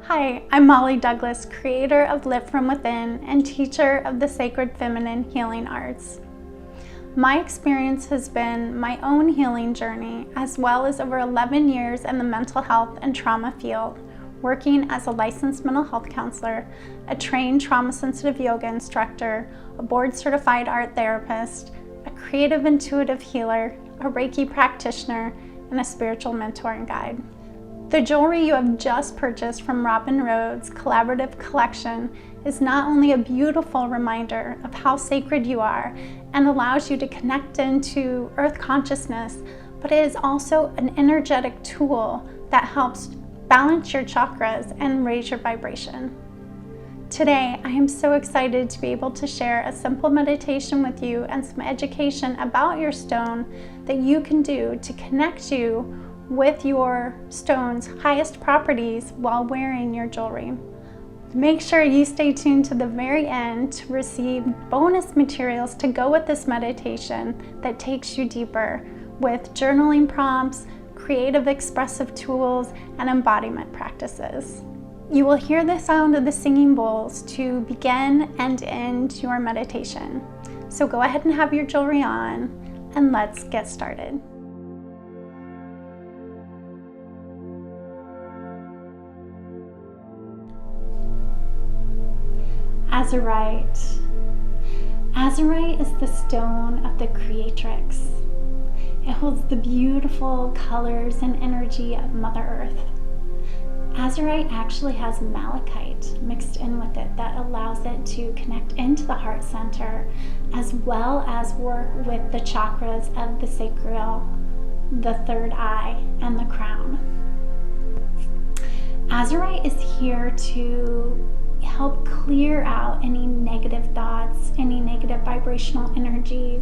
Hi, I'm Molly Douglas, creator of Lift From Within and teacher of the Sacred Feminine Healing Arts. My experience has been my own healing journey, as well as over 11 years in the mental health and trauma field, working as a licensed mental health counselor, a trained trauma-sensitive yoga instructor, a board-certified art therapist, a creative intuitive healer, a Reiki practitioner, and a spiritual mentor and guide. The jewelry you have just purchased from Robin Rhodes' collaborative collection is not only a beautiful reminder of how sacred you are and allows you to connect into earth consciousness, but it is also an energetic tool that helps balance your chakras and raise your vibration. Today, I am so excited to be able to share a simple meditation with you and some education about your stone that you can do to connect you with your stone's highest properties while wearing your jewelry. Make sure you stay tuned to the very end to receive bonus materials to go with this meditation that takes you deeper with journaling prompts, creative expressive tools, and embodiment practices. You will hear the sound of the singing bowls to begin and end your meditation. So go ahead and have your jewelry on and let's get started. Azurite. Azurite is the stone of the Creatrix. It holds the beautiful colors and energy of Mother Earth. Azurite actually has malachite mixed in with it that allows it to connect into the heart center, as well as work with the chakras of the sacral, the third eye, and the crown. Azurite is here to help clear out any negative thoughts, any negative vibrational energies.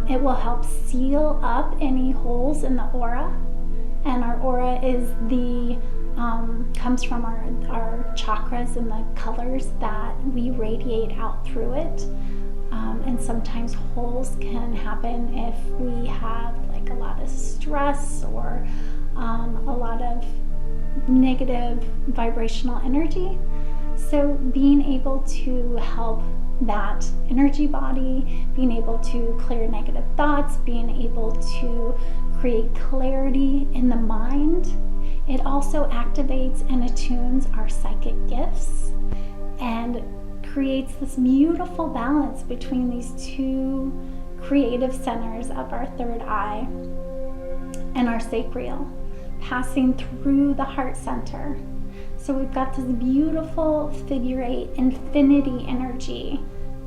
It will help seal up any holes in the aura, and our aura is comes from our chakras and the colors that we radiate out through it. And sometimes holes can happen if we have like a lot of stress or a lot of negative vibrational energy. So being able to help that energy body, being able to clear negative thoughts, being able to create clarity in the mind. It also activates and attunes our psychic gifts and creates this beautiful balance between these two creative centers of our third eye and our sacral, passing through the heart center. So we've got this beautiful figure eight infinity energy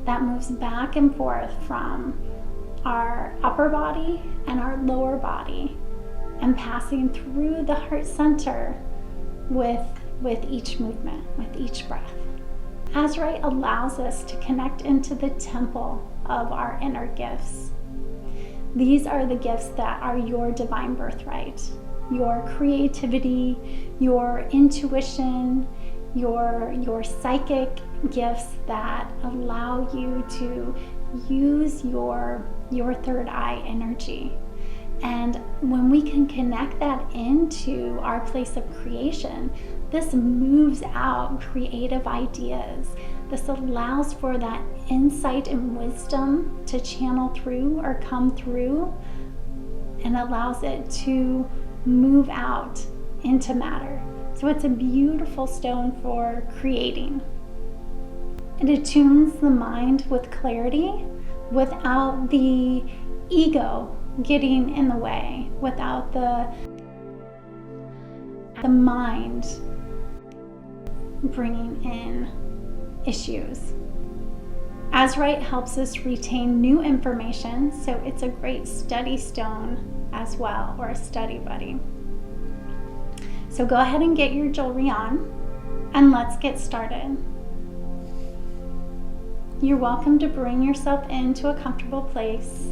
that moves back and forth from our upper body and our lower body and passing through the heart center with each movement, with each breath. Azurite allows us to connect into the temple of our inner gifts. These are the gifts that are your divine birthright. Your creativity, your intuition, your psychic gifts that allow you to use your third eye energy. And when we can connect that into our place of creation, this moves out creative ideas. This allows for that insight and wisdom to channel through or come through, and allows it to move out into matter. So it's a beautiful stone for creating. It attunes the mind with clarity without the ego getting in the way, without the mind bringing in issues. Azurite helps us retain new information, so it's a great study stone as well, or a study buddy. So go ahead and get your jewelry on and let's get started. You're welcome to bring yourself into a comfortable place.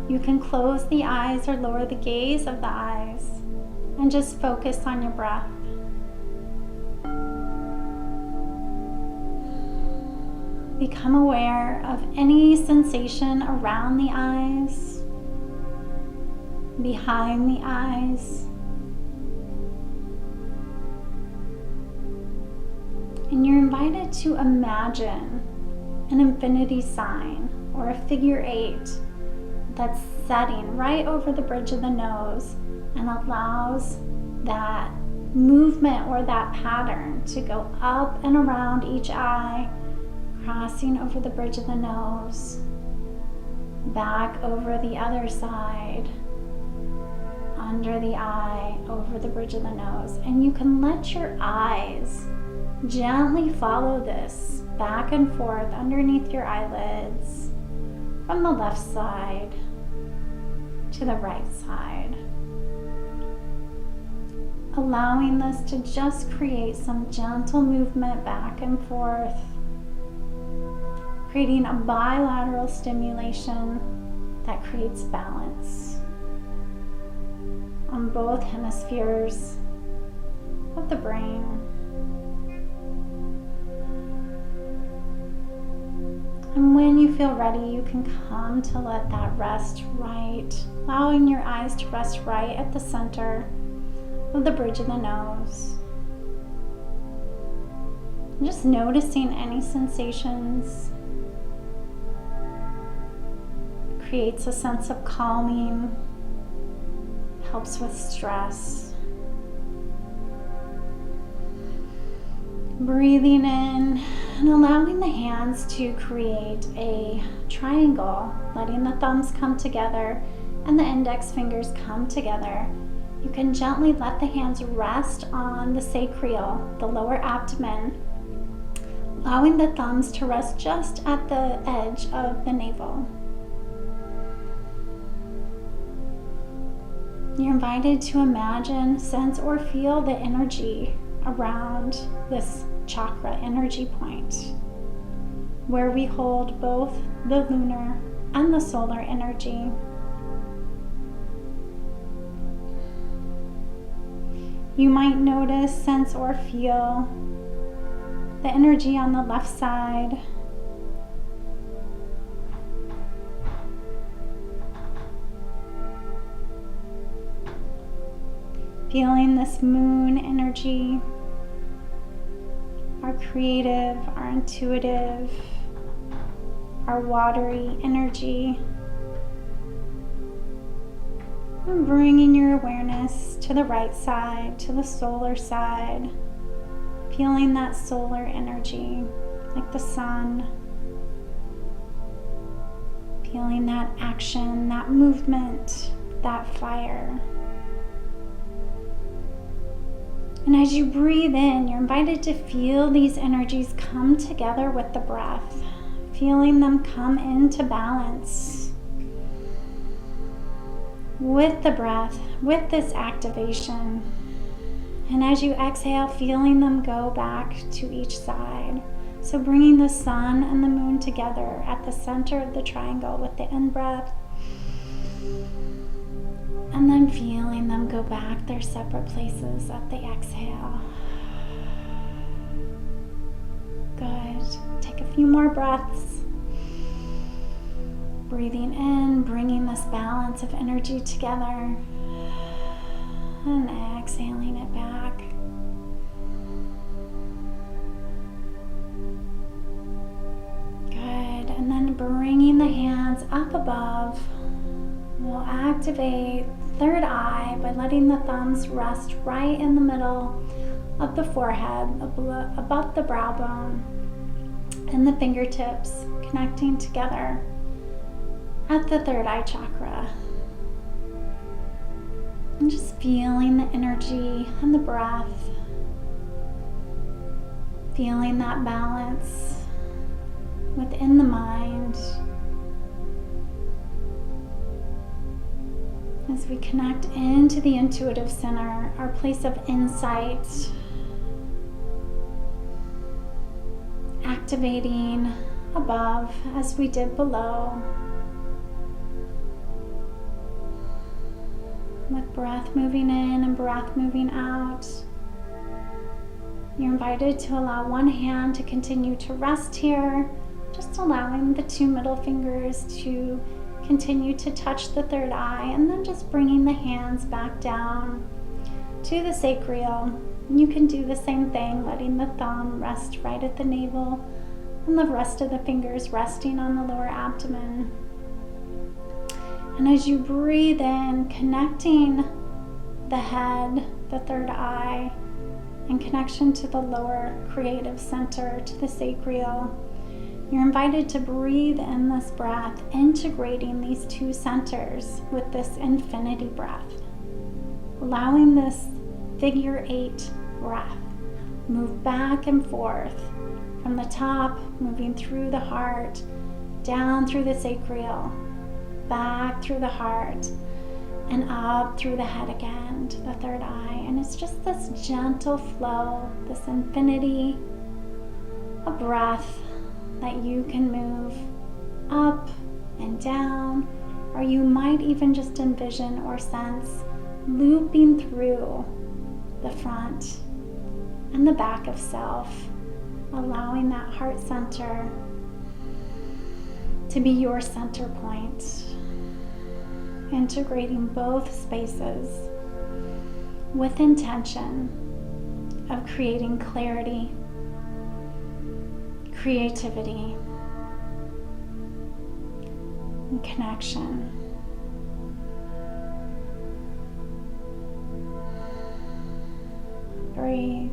You can close the eyes or lower the gaze of the eyes and just focus on your breath. Become aware of any sensation around the eyes, behind the eyes, And you're invited to imagine an infinity sign or a figure 8 that's setting right over the bridge of the nose and allows that movement or that pattern to go up and around each eye, crossing over the bridge of the nose, back over the other side, under the eye, over the bridge of the nose. And you can let your eyes gently follow this back and forth underneath your eyelids from the left side to the right side, allowing this to just create some gentle movement back and forth, creating a bilateral stimulation that creates balance on both hemispheres of the brain. And when you feel ready, you can come to let that rest right, allowing your eyes to rest right at the center of the bridge of the nose. And just noticing any sensations creates a sense of calming, helps with stress. Breathing in and allowing the hands to create a triangle, letting the thumbs come together and the index fingers come together. You can gently let the hands rest on the sacral, the lower abdomen, allowing the thumbs to rest just at the edge of the navel. You're invited to imagine, sense, or feel the energy around this chakra energy point, where we hold both the lunar and the solar energy. You might notice, sense, or feel the energy on the left side. Feeling this moon energy, our creative, our intuitive, our watery energy. And bringing your awareness to the right side, to the solar side, feeling that solar energy, like the sun. Feeling that action, that movement, that fire. And as you breathe in, you're invited to feel these energies come together with the breath, feeling them come into balance with the breath, with this activation. And as you exhale, feeling them go back to each side. So bringing the sun and the moon together at the center of the triangle with the in-breath, and then feeling them go back their separate places at the exhale. Good. Take a few more breaths. Breathing in, bringing this balance of energy together, and exhaling it back. Good. And then bringing the hands up above. We'll activate third eye by letting the thumbs rest right in the middle of the forehead, above the brow bone, and the fingertips connecting together at the third eye chakra. And just feeling the energy and the breath, feeling that balance within the mind. As we connect into the intuitive center, our place of insight, activating above as we did below, with breath moving in and breath moving out. You're invited to allow one hand to continue to rest here, just allowing the two middle fingers to continue to touch the third eye, and then just bringing the hands back down to the sacral, You can do the same thing, letting the thumb rest right at the navel and the rest of the fingers resting on the lower abdomen. And as you breathe in, connecting the head, the third eye, and connection to the lower creative center, to the sacral, you're invited to breathe in this breath, integrating these two centers with this infinity breath, allowing this figure 8 breath move back and forth from the top, moving through the heart, down through the sacral, back through the heart, and up through the head again to the third eye. And it's just this gentle flow, this infinity of breath that you can move up and down, or you might even just envision or sense looping through the front and the back of self, allowing that heart center to be your center point, integrating both spaces with intention of creating clarity, creativity, and connection. Breathe,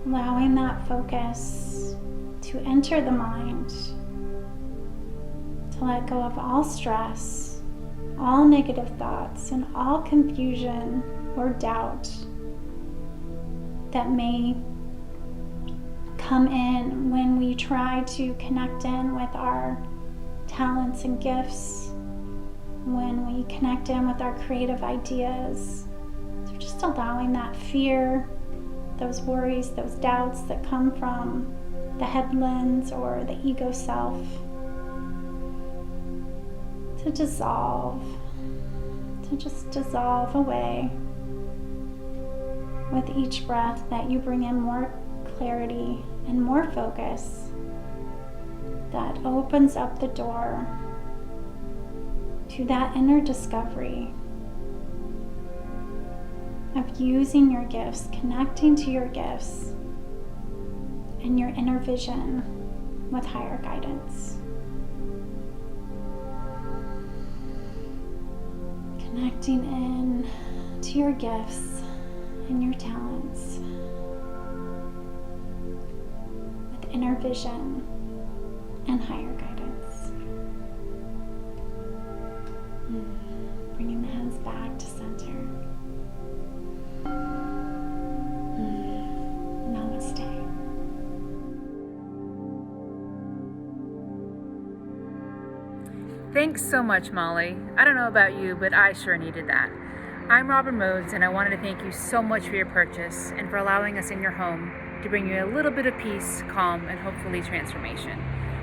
allowing that focus to enter the mind, to let go of all stress, all negative thoughts, and all confusion or doubt that may come in when we try to connect in with our talents and gifts, when we connect in with our creative ideas. So just allowing that fear, those worries, those doubts that come from the head lens or the ego self to dissolve, to just dissolve away with each breath that you bring in more clarity and more focus that opens up the door to that inner discovery of using your gifts, connecting to your gifts and your inner vision with higher guidance. Connecting in to your gifts and your talents with inner vision and higher guidance. Bringing the hands back to center. Namaste. Thanks so much, Molly. I don't know about you, but I sure needed that. I'm Robin Modes, and I wanted to thank you so much for your purchase and for allowing us in your home to bring you a little bit of peace, calm, and hopefully transformation.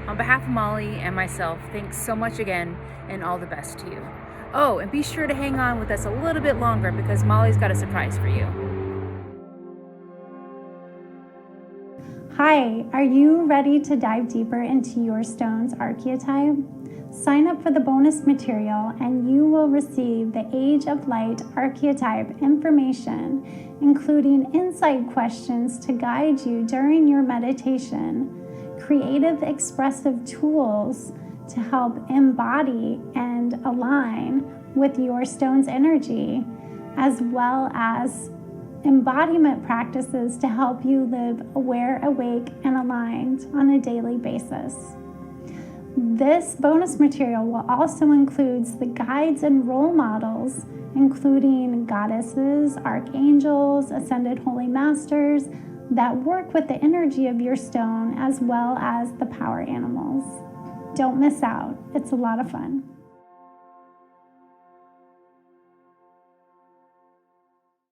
On behalf of Molly and myself, thanks so much again, and all the best to you. Oh, and be sure to hang on with us a little bit longer because Molly's got a surprise for you. Hi, are you ready to dive deeper into your stone's archetype? Sign up for the bonus material and you will receive the Age of Light archetype information, including insight questions to guide you during your meditation, creative expressive tools to help embody and align with your stone's energy, as well as embodiment practices to help you live aware, awake, and aligned on a daily basis. This bonus material will also include the guides and role models, including goddesses, archangels, ascended holy masters that work with the energy of your stone, as well as the power animals. Don't miss out. It's a lot of fun.